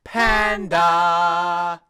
Panda!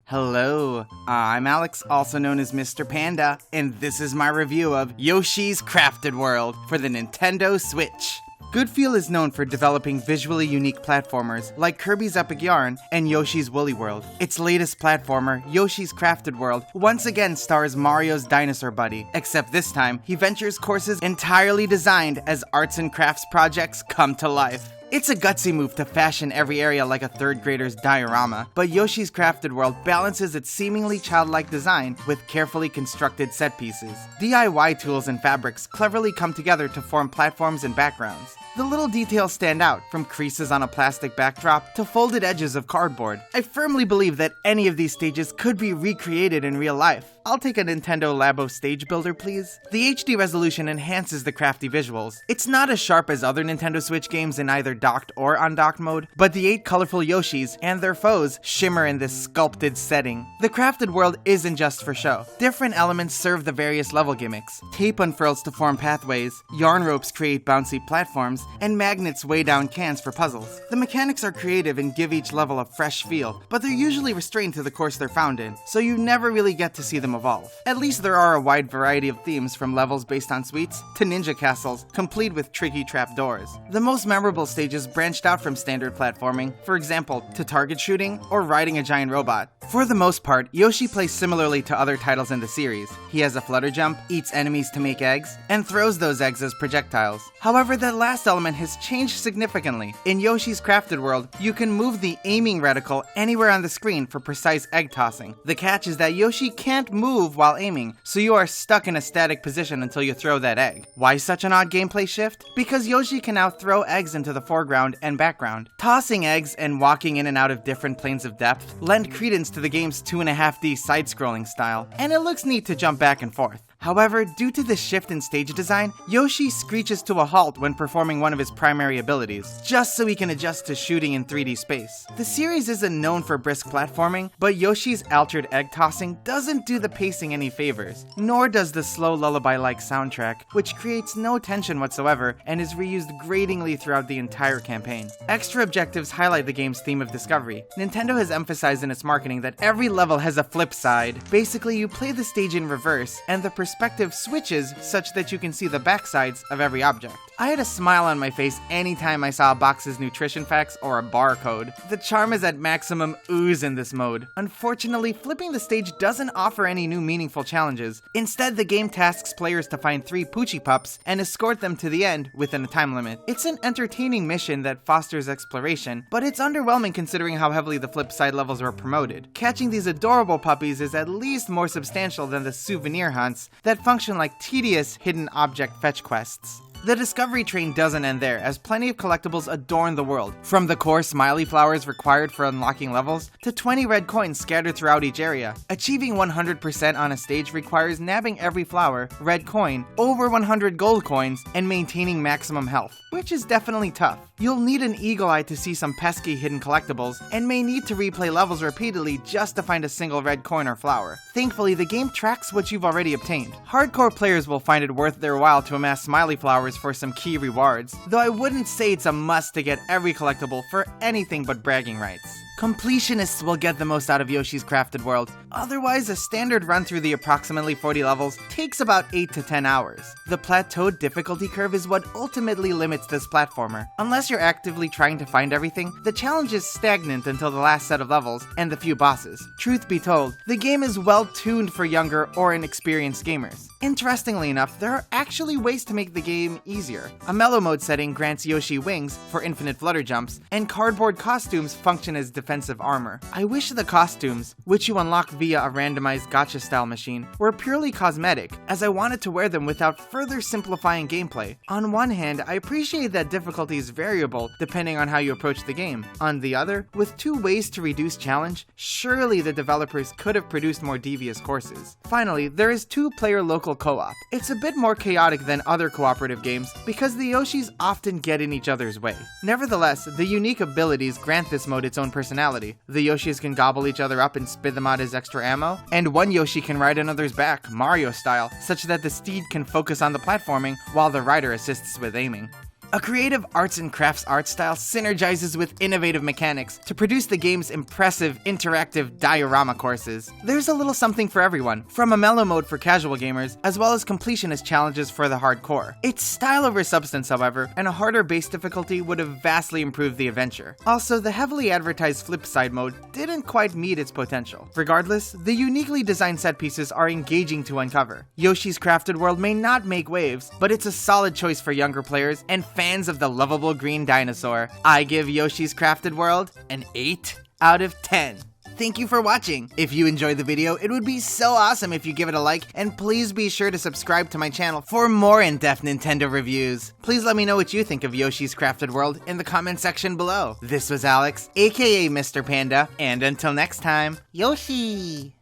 Hello, I'm Alex, also known as Mr. Panda, and this is my review of Yoshi's Crafted World for the Nintendo Switch. Goodfeel is known for developing visually unique platformers like Kirby's Epic Yarn and Yoshi's Woolly World. Its latest platformer, Yoshi's Crafted World, once again stars Mario's dinosaur buddy, except this time, he ventures courses entirely designed as arts and crafts projects come to life. It's a gutsy move to fashion every area like a third grader's diorama, but Yoshi's Crafted World balances its seemingly childlike design with carefully constructed set pieces. DIY tools and fabrics cleverly come together to form platforms and backgrounds. The little details stand out, from creases on a plastic backdrop to folded edges of cardboard. I firmly believe that any of these stages could be recreated in real life. I'll take a Nintendo Labo stage builder, please. The HD resolution enhances the crafty visuals. It's not as sharp as other Nintendo Switch games in either docked or undocked mode, but the 8 colorful Yoshis and their foes shimmer in this sculpted setting. The crafted world isn't just for show. Different elements serve the various level gimmicks. Tape unfurls to form pathways, yarn ropes create bouncy platforms, and magnets weigh down cans for puzzles. The mechanics are creative and give each level a fresh feel, but they're usually restrained to the course they're found in, so you never really get to see them evolve. At least there are a wide variety of themes, from levels based on sweets to ninja castles, complete with tricky trapdoors. The most memorable stages branched out from standard platforming, for example, to target shooting or riding a giant robot. For the most part, Yoshi plays similarly to other titles in the series. He has a flutter jump, eats enemies to make eggs, and throws those eggs as projectiles. However, that last element has changed significantly. In Yoshi's Crafted World, you can move the aiming reticle anywhere on the screen for precise egg tossing. The catch is that Yoshi can't move while aiming, so you are stuck in a static position until you throw that egg. Why such an odd gameplay shift? Because Yoshi can now throw eggs into the foreground and background. Tossing eggs and walking in and out of different planes of depth lend credence to the game's 2.5D side-scrolling style, and it looks neat to jump back and forth. However, due to this shift in stage design, Yoshi screeches to a halt when performing one of his primary abilities, just so he can adjust to shooting in 3D space. The series isn't known for brisk platforming, but Yoshi's altered egg tossing doesn't do the pacing any favors, nor does the slow lullaby-like soundtrack, which creates no tension whatsoever and is reused gratingly throughout the entire campaign. Extra objectives highlight the game's theme of discovery. Nintendo has emphasized in its marketing that every level has a flip side. Basically, you play the stage in reverse, and the perspective switches such that you can see the backsides of every object. I had a smile on my face anytime I saw a box's nutrition facts or a barcode. The charm is at maximum ooze in this mode. Unfortunately, flipping the stage doesn't offer any new meaningful challenges. Instead, the game tasks players to find 3 Poochie Pups and escort them to the end within a time limit. It's an entertaining mission that fosters exploration, but it's underwhelming considering how heavily the flip side levels are promoted. Catching these adorable puppies is at least more substantial than the souvenir hunts that function like tedious hidden object fetch quests. The discovery train doesn't end there, as plenty of collectibles adorn the world, from the core smiley flowers required for unlocking levels to 20 red coins scattered throughout each area. Achieving 100% on a stage requires nabbing every flower, red coin, over 100 gold coins, and maintaining maximum health, which is definitely tough. You'll need an eagle eye to see some pesky hidden collectibles, and may need to replay levels repeatedly just to find a single red coin or flower. Thankfully, the game tracks what you've already obtained. Hardcore players will find it worth their while to amass smiley flowers for some key rewards, though I wouldn't say it's a must to get every collectible for anything but bragging rights. Completionists will get the most out of Yoshi's Crafted World. Otherwise, a standard run through the approximately 40 levels takes about 8 to 10 hours. The plateaued difficulty curve is what ultimately limits this platformer. Unless you're actively trying to find everything, the challenge is stagnant until the last set of levels and the few bosses. Truth be told, the game is well tuned for younger or inexperienced gamers. Interestingly enough, there are actually ways to make the game easier. A mellow mode setting grants Yoshi wings for infinite flutter jumps, and cardboard costumes function as defensive armor. I wish the costumes, which you unlock via a randomized gacha-style machine, were purely cosmetic, as I wanted to wear them without further simplifying gameplay. On one hand, I appreciate that difficulty is variable depending on how you approach the game. On the other, with 2 ways to reduce challenge, surely the developers could have produced more devious courses. Finally, there is 2-player local co-op. It's a bit more chaotic than other cooperative games because the Yoshis often get in each other's way. Nevertheless, the unique abilities grant this mode its own personality. The Yoshis can gobble each other up and spit them out as extra ammo, and one Yoshi can ride another's back, Mario style, such that the steed can focus on the platforming while the rider assists with aiming. A creative arts and crafts art style synergizes with innovative mechanics to produce the game's impressive interactive diorama courses. There's a little something for everyone, from a mellow mode for casual gamers, as well as completionist challenges for the hardcore. It's style over substance, however, and a harder base difficulty would have vastly improved the adventure. Also, the heavily advertised flip side mode didn't quite meet its potential. Regardless, the uniquely designed set pieces are engaging to uncover. Yoshi's Crafted World may not make waves, but it's a solid choice for younger players and fans of the lovable green dinosaur. I give Yoshi's Crafted World an 8 out of 10. Thank you for watching. If you enjoyed the video, it would be so awesome if you give it a like, and please be sure to subscribe to my channel for more in-depth Nintendo reviews. Please let me know what you think of Yoshi's Crafted World in the comment section below. This was Alex, aka Mr. Panda, and until next time, Yoshi!